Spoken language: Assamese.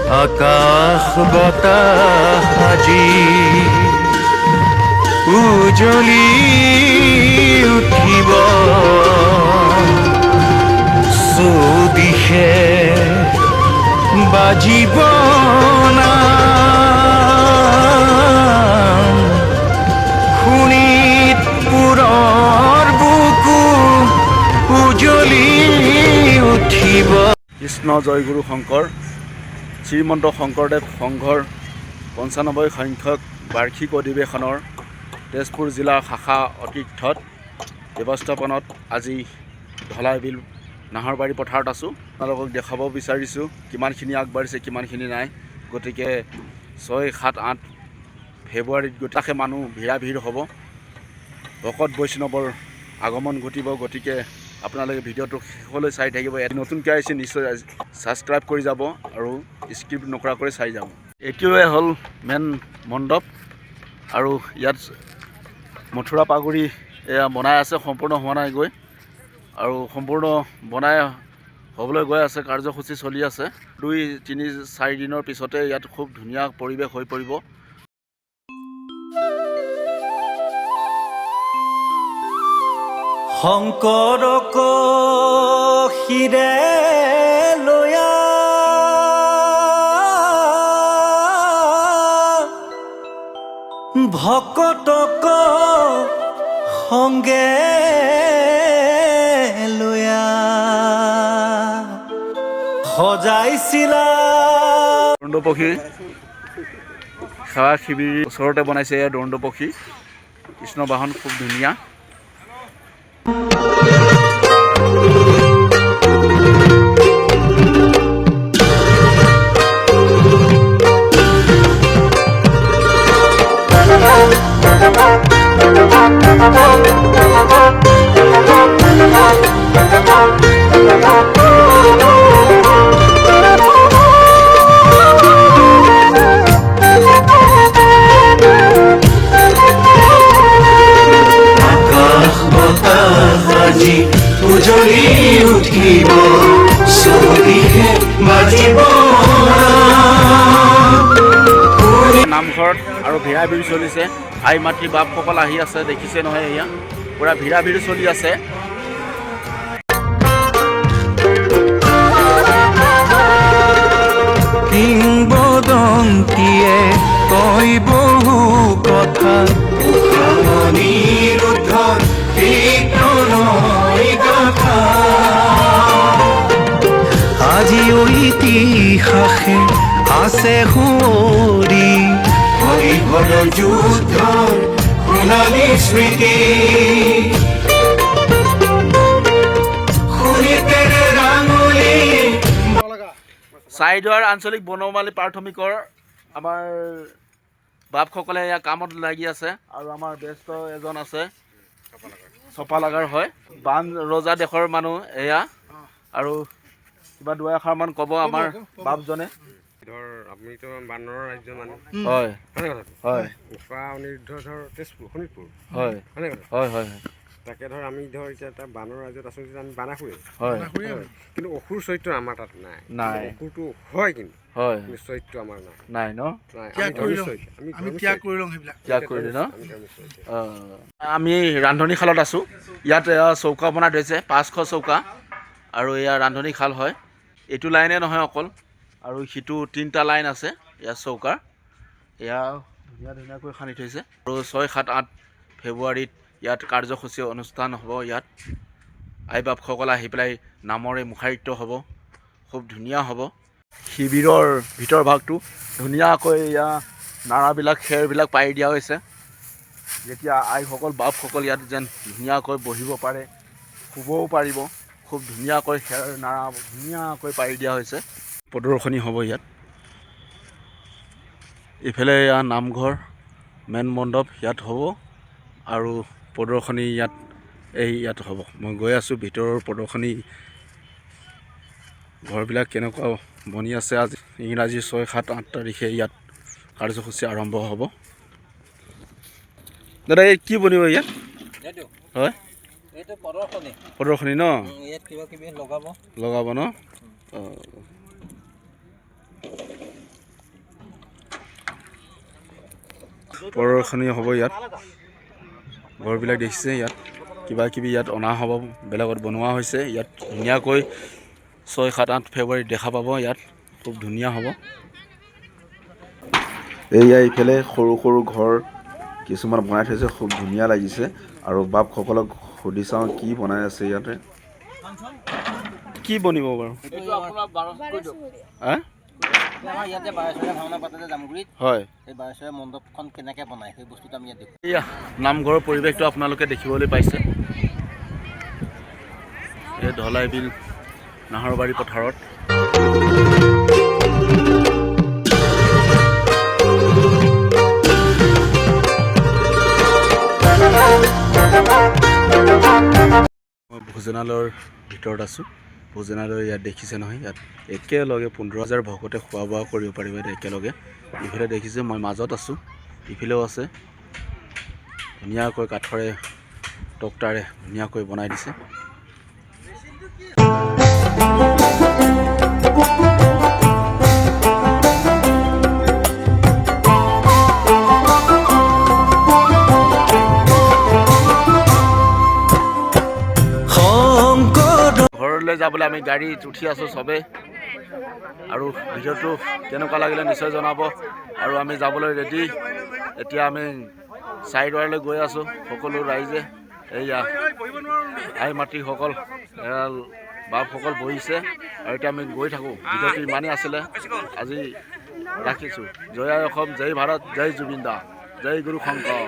আকাশ বতাহ আজি উজলি উঠিব চৌদিশে বাজিব নাম শোণিতপুৰৰ বুকু উজলি উঠিব। কৃষ্ণ জয়গুৰু শংকৰ শ্ৰীমন্ত শংকৰদেৱ সংঘৰ ৯৫ সংখ্যক বাৰ্ষিক অধিৱেশনৰ তেজপুৰ জিলাৰ শাখা অতিথ্যত ব্যৱস্থাপনত আজি ঢলাইবিল নাহৰবাৰী পথাৰত আছোঁ। আপোনালোকক দেখাব বিচাৰিছোঁ কিমানখিনি আগবাঢ়িছে কিমানখিনি নাই। গতিকে ৬, ৭, ৮ ফেব্ৰুৱাৰীত গোটাকে মানুহ ভিৰা ভিৰ হ'ব, ভকত বৈষ্ণৱৰ আগমন ঘটিব। গতিকে আপোনালোকে ভিডিঅ'টো শেষলৈ চাই থাকিব। নতুনকৈ আহিছে নিশ্চয় ছাবস্ক্ৰাইব কৰি যাব আৰু স্কিপ নকৰাকৈ চাই যাব। এইটোৱে হ'ল মেইন মণ্ডপ আৰু ইয়াত মথুৰা পাগুৰি এয়া বনাই আছে, সম্পূৰ্ণ হোৱা নাই গৈ আৰু সম্পূৰ্ণ বনাই হ'বলৈ গৈ আছে, কাৰ্যসূচী চলি আছে। ২, ৩, ৪ দিনৰ পিছতে ইয়াত খুব ধুনীয়া পৰিৱেশ হৈ পৰিব। শংকৰক শিৰে লয়া ভকতক সংগে লয়া সজাইছিলা। দণ্ডপক্ষী সেৱা শিবিৰ ওচৰতে বনাইছে এয়া দণ্ডপক্ষী কৃষ্ণ বাহন, খুব ধুনীয়া। উজলি উঠিব চৌদিশে বাজিব। নামঘৰত আৰু ভিৰা ভিৰ চলিছে। আই মাতৃ বাপসকল আহি আছে, দেখিছে নহয়, এয়া পূৰা ভিৰা ভিৰ চলি আছে। কিংবদন্তীয়ে কয় বহু কথা আজিও ইতিহাসে আছে সুঁৱৰি হৰিহৰ যুদ্ধৰ সোণালী স্মৃতি। চাৰিদুৱাৰ আঞ্চলিক বনমালী প্ৰাথমিকৰ আমাৰ বাপসকলে এয়া কামত লাগি আছে আৰু আমাৰ ব্যস্ত এজন আছে চপালাগাৰ হয়, বান ৰজা দেশৰ মানুহ এয়া। আৰু কিবা দুই এষাৰমান ক'ব আমাৰ বাপজনে। ধৰ আপুনিতো বানৰৰ ৰাজ্য মানুহ, হয় হয়নে কথাটো? হয়। উষা অনিৰুদ্ধ ধৰ তেজপুৰ শোণিতপুৰ, হয় হয়নে কথা? হয় হয় হয়। তাকে ধৰ আমি ধৰ এতিয়া এটা বানৰ ৰাজ্যত আছোঁ, যেতিয়া আমি বানাসুৰে হয় কিন্তু অসুৰ চৰিত্ৰ আমাৰ তাত নাই। নাই। অসুৰটো হয় কিন্তু হয় চৰিত্ৰ আমাৰ নাই, নাই ন? নাই। ত্যাগ কৰিলে ন? আমি ৰান্ধনীশালত আছোঁ। ইয়াত চৌকা বনাই থৈছে, ৫০০ চৌকা আৰু এয়া ৰান্ধনীশাল হয়। এইটো লাইনে নহয় অকল, আৰু সিটো 3টা লাইন আছে ইয়াত চৌকাৰ। এয়া ধুনীয়াকৈ সানি থৈছে। আৰু ৬, ৭, ৮ ফেব্ৰুৱাৰীত ইয়াত কাৰ্যসূচী অনুষ্ঠান হ'ব। ইয়াত আই বাপসকল আহি পেলাই নামৰে মুখাৰিত হ'ব, খুব ধুনীয়া হ'ব। শিবিৰৰ ভিতৰ ভাগটো ধুনীয়াকৈ এয়া নাৰাবিলাক খেৰবিলাক পাৰি দিয়া হৈছে, যেতিয়া আইসকল বাপসকল ইয়াত যেন ধুনীয়াকৈ বহিব পাৰে, শুবও পাৰিব। খুব ধুনীয়াকৈ খেৰ নাৰা ধুনীয়াকৈ পাৰি দিয়া হৈছে। প্ৰদৰ্শনী হ'ব ইয়াত। ইফালে এয়া নামঘৰ মেইন মণ্ডপ ইয়াত হ'ব আৰু প্ৰদৰ্শনী ইয়াত হ'ব। মই গৈ আছোঁ ভিতৰৰ প্ৰদৰ্শনী ঘৰবিলাক কেনেকুৱা বনি আছে। আজি ইংৰাজী ৬, ৭, ৮ তাৰিখে ইয়াত কাৰ্যসূচী আৰম্ভ হ'ব। দাদা এই কি বনিব ইয়াত? হয়, এইটো প্ৰদৰ্শনী। প্ৰদৰ্শনী ন? ইয়াত কিবা কিবি লগাব ন? প্ৰদৰ্শনী হ'ব ইয়াত ঘৰবিলাক দেখিছে ইয়াত কিবা কিবি ইয়াত অনা হ'ব বেলেগত বনোৱা হৈছে ইয়াত ধুনীয়াকৈ 6, 7, 8 ফেব্ৰুৱাৰীত দেখা পাব ইয়াত খুব ধুনীয়া হ'ব এয়া ইফালে সৰু সৰু ঘৰ কিছুমান বনাই থৈছে খুব ধুনীয়া লাগিছে আৰু বাপসকলক সুধি চাওঁ কি বনাই আছে ইয়াতে কি বনিব বাৰু হা আমাৰ ইয়াতে বাৰেশ্বৰীয়া ভাওনা পাতে যে জামুগুৰিত হয় এই বাৰেশ্বৰীয়া মণ্ডপখন কেনেকৈ বনায় সেই বস্তুটো আমি ইয়াত দেখোঁ এয়া নামঘৰৰ পৰিৱেশটো আপোনালোকে দেখিবলৈ পাইছে এই ঢলাই বিল নাহৰবাৰী পথাৰত মই ভোজনালয়ৰ ভিতৰত আছোঁ ভোজনালয় ইয়াত দেখিছে নহয় ইয়াত একেলগে 15,000 ভকতে খোৱা বোৱা কৰিব পাৰিব একেলগে ইফালে দেখিছে মই মাজত আছোঁ ইফালেও আছে ধুনীয়াকৈ কাঠৰে টকতাৰে ধুনীয়াকৈ বনাই দিছে ঘৰলৈ যাবলৈ আমি গাড়ীত উঠি আছোঁ চবেই আৰু ভিডিঅ'টো কেনেকুৱা লাগিলে নিশ্চয় জনাব আৰু আমি যাবলৈ ৰেডি এতিয়া আমি চাৰিদুৱাৰলৈ গৈ আছোঁ সকলো ৰাইজে এয়া আই মাতৃসকল বাপসকল বহিছে আৰু এতিয়া আমি গৈ থাকোঁ ভিডিঅ'টো ইমানেই আছিলে আজি ৰাখিছোঁ জয় আই অসম জয় ভাৰত জয় জুবিন দা জয় গুৰু শংকৰ